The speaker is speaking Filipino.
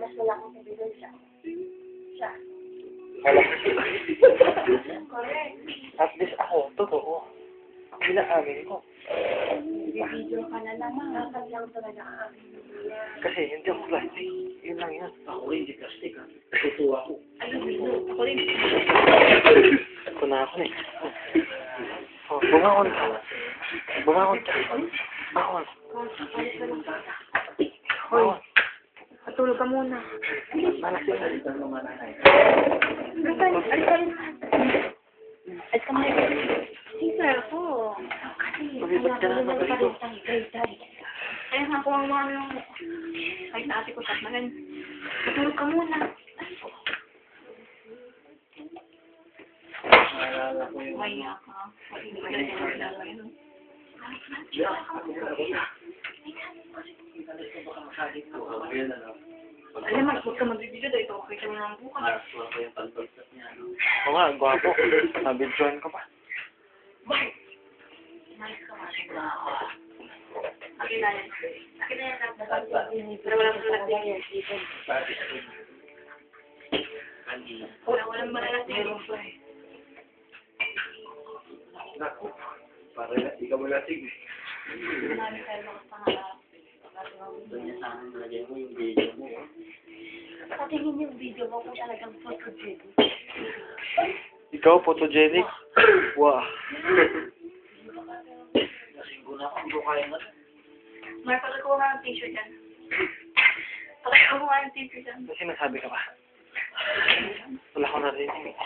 mas malaking kaibigan siya. Siya. Wala. Correct. At least ako, totoo. Inaamin ko. Video ka na naman. Dapat lang talaga aamin mo yan. Kasi hindi ako plastic. Yun lang yan. Ako rin, di plastic ha. Totoo ako. Ayun, video. Ako rin. Ako na ako eh. Oh, bumangon ka. Bumangon ka. Bangon. Alis na lang. Bangon. Patulog ka muna. Malasing na. Ito ang mga nanay. Alis ka rin. Alis ka muna. Sisir ako. Kasi, Mabibat ka na naman dito. Kaya nga po ang mga kahit na ate ko sa magan. Patulog ka muna. Naalala ko yung... Maya ka. Hindi ka na ginagawa. Alis ko baka masalit ko. Ako yun ano. Alam mo, huwag ka magbibigyo dahil ito. Kita mo naman bukas. Maraswa ko yung pagpagsak niya. Oo nga, gwapo. Nabidjoin ko pa. Bye! Nice ka, Mari. Akin na yan. Akin na yan. Pero walang malalasing. Walang malalasing. Naku, para ikaw mo lasig eh. Marami tayo mga pangarap. Doon niya sa akin lagay mo yung video mo. Sa tingin yung video mo kung talagang photogenic. Ikaw, photogenic? Wow. Lasing ko na ako, hindi ko kaya nga. Mark, pagkakuha ka ng t-shirt yan. Pagkakuha ng t-shirt yan. May sinasabi ka ba? Wala ko narinig.